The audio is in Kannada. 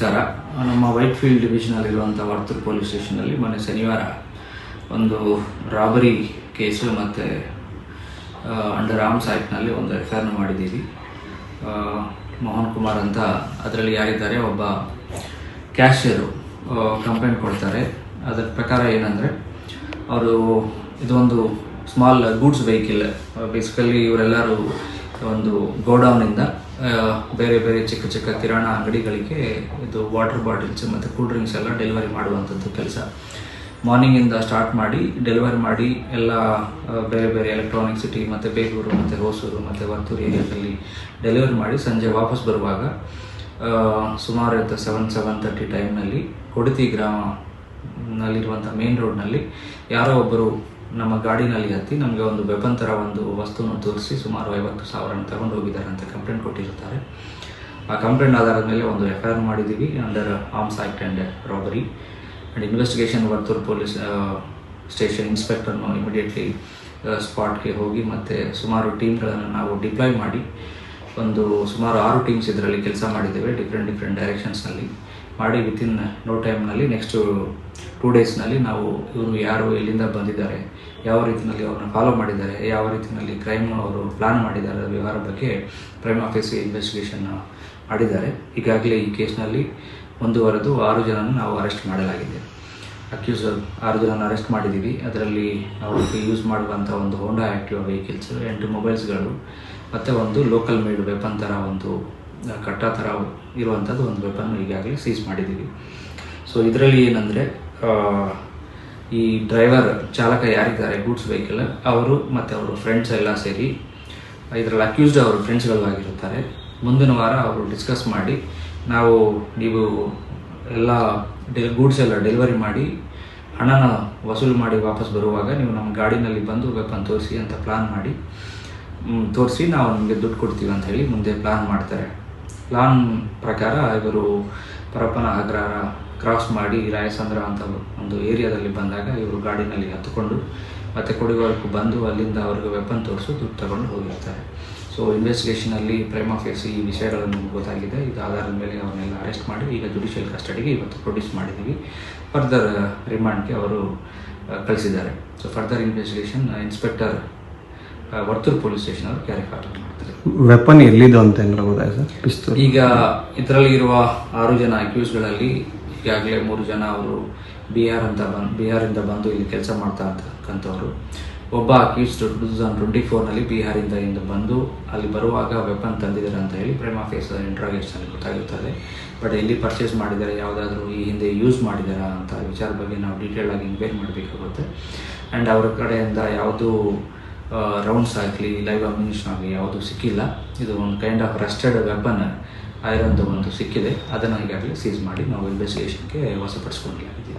ನಮಸ್ಕಾರ. ನಮ್ಮ ವೈಟ್ ಫೀಲ್ಡ್ ಡಿವಿಷನಲ್ಲಿರುವಂಥ ವರ್ತೂರು ಪೊಲೀಸ್ ಸ್ಟೇಷನಲ್ಲಿ ಮೊನ್ನೆ ಶನಿವಾರ ಒಂದು ರಾಬರಿ ಕೇಸು ಮತ್ತು ಅಂಡರ್ ಆರ್ಮ್ಸ್ ಆ್ಯಕ್ಟ್ನಲ್ಲಿ ಒಂದು ಎಫ್.ಐ.ಆರ್ ಮಾಡಿದ್ದೀವಿ. ಮೋಹನ್ ಕುಮಾರ್ ಅಂತ ಅದರಲ್ಲಿ ಯಾರಿದ್ದಾರೆ, ಒಬ್ಬ ಕ್ಯಾಶಿಯರು ಕಂಪ್ಲೇಂಟ್ ಕೊಡ್ತಾರೆ. ಅದರ ಪ್ರಕಾರ ಏನಂದರೆ, ಅವರು ಇದೊಂದು ಸ್ಮಾಲ್ ಗೂಡ್ಸ್ ವೆಹಿಕಲ್, ಬೇಸಿಕಲಿ ಇವರೆಲ್ಲರೂ ಒಂದು ಗೋಡೌನಿಂದ ಬೇರೆ ಬೇರೆ ಚಿಕ್ಕ ಚಿಕ್ಕ ಕಿರಾಣ ಅಂಗಡಿಗಳಿಗೆ ಇದು ವಾಟರ್ ಬಾಟಲ್ಸ್ ಮತ್ತು ಕೂಲ್ ಡ್ರಿಂಕ್ಸ್ ಎಲ್ಲ ಡೆಲಿವರಿ ಮಾಡುವಂಥದ್ದು ಕೆಲಸ. ಮಾರ್ನಿಂಗಿಂದ ಸ್ಟಾರ್ಟ್ ಮಾಡಿ ಡೆಲಿವರಿ ಮಾಡಿ ಎಲ್ಲ ಬೇರೆ ಬೇರೆ ಎಲೆಕ್ಟ್ರಾನಿಕ್ ಸಿಟಿ ಮತ್ತು ಬೇಗೂರು ಮತ್ತು ಹೊಸೂರು ಮತ್ತು ವರ್ತೂರು ಏರಿಯಾದಲ್ಲಿ ಡೆಲಿವರಿ ಮಾಡಿ ಸಂಜೆ ವಾಪಸ್ ಬರುವಾಗ ಸುಮಾರು 7:30 ಟೈಮ್ನಲ್ಲಿ ಕೊಡತಿ ಗ್ರಾಮನಲ್ಲಿರುವಂಥ ಮೇನ್ ರೋಡ್ನಲ್ಲಿ ಯಾರೋ ಒಬ್ಬರು ನಮ್ಮ ಗಾಡಿನಲ್ಲಿ ಹತ್ತಿ ನಮಗೆ ಒಂದು ವೆಪನ್ ಥರ ಒಂದು ವಸ್ತುವನ್ನು ತೋರಿಸಿ ಸುಮಾರು 50,000 ತಗೊಂಡು ಹೋಗಿದ್ದಾರೆ ಅಂತ ಕಂಪ್ಲೇಂಟ್ ಕೊಟ್ಟಿರ್ತಾರೆ. ಆ ಕಂಪ್ಲೇಂಟ್ ಆಧಾರದ ಮೇಲೆ ಒಂದು ಎಫ್.ಐ.ಆರ್ ಮಾಡಿದ್ದೀವಿ under arms act and robbery. And investigation Varthur police station ಇನ್ಸ್ಪೆಕ್ಟರ್ನು ಇಮಿಡಿಯೇಟ್ಲಿ ಸ್ಪಾಟ್ಗೆ ಹೋಗಿ ಮತ್ತು ಸುಮಾರು ಟೀಮ್ಗಳನ್ನು ನಾವು ಡಿಪ್ಲಾಯ್ ಮಾಡಿ ಒಂದು ಸುಮಾರು 6 ಟೀಮ್ಸ್ ಇದರಲ್ಲಿ ಕೆಲಸ ಮಾಡಿದ್ದೇವೆ. ಡಿಫ್ರೆಂಟ್ ಡೈರೆಕ್ಷನ್ಸ್ನಲ್ಲಿ ಮಾಡಿ ವಿತಿನ್ ನೋ ಟೈಮ್ನಲ್ಲಿ ನೆಕ್ಸ್ಟು 2 ಡೇಸ್ನಲ್ಲಿ ನಾವು ಇವರು ಯಾರು, ಎಲ್ಲಿಂದ ಬಂದಿದ್ದಾರೆ, ಯಾವ ರೀತಿಯಲ್ಲಿ ಅವ್ರನ್ನ ಫಾಲೋ ಮಾಡಿದ್ದಾರೆ, ಯಾವ ರೀತಿಯಲ್ಲಿ ಕ್ರೈಮ್ ಅವರು ಪ್ಲಾನ್ ಮಾಡಿದ್ದಾರೆ ವ್ಯವಹಾರ ಬಗ್ಗೆ ಪ್ರೈಮಾ ಫೇಸಿ ಇನ್ವೆಸ್ಟಿಗೇಷನ್ ಮಾಡಿದ್ದಾರೆ. ಈಗಾಗಲೇ ಈ ಕೇಸ್ನಲ್ಲಿ ಮುಂದುವರೆದು 6 ಜನನ ನಾವು ಅರೆಸ್ಟ್ ಮಾಡಲಾಗಿದೆ. ಅಕ್ಯೂಸ್ 6 ಜನನ ಅರೆಸ್ಟ್ ಮಾಡಿದ್ದೀವಿ. ಅದರಲ್ಲಿ ನಾವು ಯೂಸ್ ಮಾಡುವಂಥ ಒಂದು ಹೋಂಡಾ ಆ್ಯಕ್ಟಿವಾ ವೆಹಿಕಲ್ಸ್, 8 ಮೊಬೈಲ್ಸ್ಗಳು ಮತ್ತು ಒಂದು ಲೋಕಲ್ ಮೇಡ್ ವೆಪನ್ ಥರ ಒಂದು ಕಟ್ಟ ಥರ ಇರುವಂಥದ್ದು ಒಂದು ವೆಪನ್ ಈಗಾಗಲೇ ಸೀಸ್ ಮಾಡಿದ್ದೀವಿ. ಸೊ ಇದರಲ್ಲಿ ಏನಂದರೆ, ಈ ಡ್ರೈವರ್ ಚಾಲಕ ಯಾರಿದ್ದಾರೆ ಗೂಡ್ಸ್ ವೆಹಿಕಲ್, ಅವರು ಮತ್ತು ಅವರು ಫ್ರೆಂಡ್ಸ್ ಎಲ್ಲ ಸೇರಿ ಇದರಲ್ಲಿ ಅಕ್ಯೂಸ್ಡ್ ಅವರು ಫ್ರೆಂಡ್ಸ್ಗಳು ಆಗಿರುತ್ತಾರೆ. ಮುಂದಿನ ವಾರ ಅವರು ಡಿಸ್ಕಸ್ ಮಾಡಿ ನೀವು ಎಲ್ಲ ಗೂಡ್ಸ್ ಎಲ್ಲ ಡೆಲಿವರಿ ಮಾಡಿ ಹಣನ ವಸೂಲು ಮಾಡಿ ವಾಪಸ್ ಬರುವಾಗ ನೀವು ನಮ್ಮ ಗಾಡಿನಲ್ಲಿ ಬಂದು ವೆಪನ್ ತೋರಿಸಿ ಅಂತ ಪ್ಲಾನ್ ಮಾಡಿ ತೋರಿಸಿ ನಾವು ನಿಮಗೆ ದುಡ್ಡು ಕೊಡ್ತೀವಿ ಅಂತ ಹೇಳಿ ಮುಂದೆ ಪ್ಲಾನ್ ಮಾಡ್ತಾರೆ. ಪ್ಲಾನ್ ಪ್ರಕಾರ ಇವರು ಪರಪ್ಪನ ಅಗ್ರಹಾರ ಕ್ರಾಸ್ ಮಾಡಿ ರಾಯಸಂದ್ರ ಅಂತ ಒಂದು ಏರಿಯಾದಲ್ಲಿ ಬಂದಾಗ ಇವರು ಗಾಡಿನಲ್ಲಿ ಹತ್ತುಕೊಂಡು ಮತ್ತು ಕೊಡಿವರೆಗೂ ಬಂದು ಅಲ್ಲಿಂದ ಅವ್ರಿಗೆ ವೆಪನ್ ತೋರಿಸು ದುಡ್ಡು ತಗೊಂಡು ಹೋಗಿರ್ತಾರೆ. ಸೊ ಇನ್ವೆಸ್ಟಿಗೇಷನಲ್ಲಿ ಪ್ರೈಮಾ ಫೇಸಿ ಈ ವಿಷಯಗಳನ್ನು ಗೊತ್ತಾಗಿದೆ. ಇದು ಆಧಾರದ ಮೇಲೆ ಅವನ್ನೆಲ್ಲ ಅರೆಸ್ಟ್ ಮಾಡಿ ಈಗ ಜುಡಿಷಿಯಲ್ ಕಸ್ಟಡಿಗೆ ಇವತ್ತು ಪ್ರೊಡ್ಯೂಸ್ ಮಾಡಿದ್ದೀವಿ. ಫರ್ದರ್ ರಿಮಾಂಡ್ಗೆ ಅವರು ಕಳಿಸಿದ್ದಾರೆ. So further investigation inspector Varthur police station ಅವರು ಕ್ಯಾರಿ ಫಾರ್ವರ್ಡ್ ಮಾಡ್ತಾರೆ. ವೆಪನ್ ಎಲ್ಲಿದ್ದು ಅಂತ ಏನಾರ ಗೊತ್ತಾಯ್ತು ಸರ್? ಈಗ ಇದರಲ್ಲಿ ಇರುವ 6 ಜನ ಅಕ್ಯೂಸ್ಗಳಲ್ಲಿ ಈಗಾಗಲೇ 3 ಜನ ಅವರು ಬಿಹಾರಿಂದ ಬಂದು ಇಲ್ಲಿ ಕೆಲಸ ಮಾಡ್ತಾ ಅಂತಕ್ಕಂಥವ್ರು. ಒಬ್ಬ ಅಕ್ಯೂಸ್ 2024ನಲ್ಲಿ ಬಿಹಾರಿಂದ ಬಂದು ಅಲ್ಲಿ ಬರುವಾಗ ವೆಪನ್ ತಂದಿದ್ದಾರೆ ಅಂತ ಹೇಳಿ ಪ್ರೈಮಾ ಫೇಸ್ ಇಂಟ್ರಾಗೇಷನಲ್ಲಿ ಗೊತ್ತಾಗಿರ್ತದೆ. ಬಟ್ ಎಲ್ಲಿ ಪರ್ಚೇಸ್ ಮಾಡಿದ್ದಾರೆ, ಯಾವುದಾದ್ರೂ ಈ ಹಿಂದೆ ಯೂಸ್ ಮಾಡಿದ್ದಾರಾ ಅಂತ ವಿಚಾರ ಬಗ್ಗೆ ನಾವು ಡೀಟೇಲ್ ಆಗಿ ಇನ್ಕ್ವೈರಿ ಮಾಡಬೇಕಾಗುತ್ತೆ. ಆ್ಯಂಡ್ ಅವರ ಕಡೆಯಿಂದ ಯಾವುದೂ ರೌಂಡ್ಸ್ ಆಗಲಿ ಲೈವ್ ಅಮ್ಯುನಿಷನ್ ಆಗಲಿ ಯಾವುದೂ ಸಿಕ್ಕಿಲ್ಲ. ಇದು ಒಂದು ಕೈಂಡ್ ಆಫ್ ರಸ್ಟೆಡ್ ವೆಪನ್ ಐರನ್ದು ಒಂದು ಸಿಕ್ಕಿದೆ. ಅದನ್ನು ಈಗಾಗಲೇ ಸೀಸ್ ಮಾಡಿ ನಾವು ಇನ್ವೆಸ್ಟಿಗೇಷನ್ಗೆ ವಶಪಡಿಸ್ಕೊಂಡಿದ್ದೀವಿ.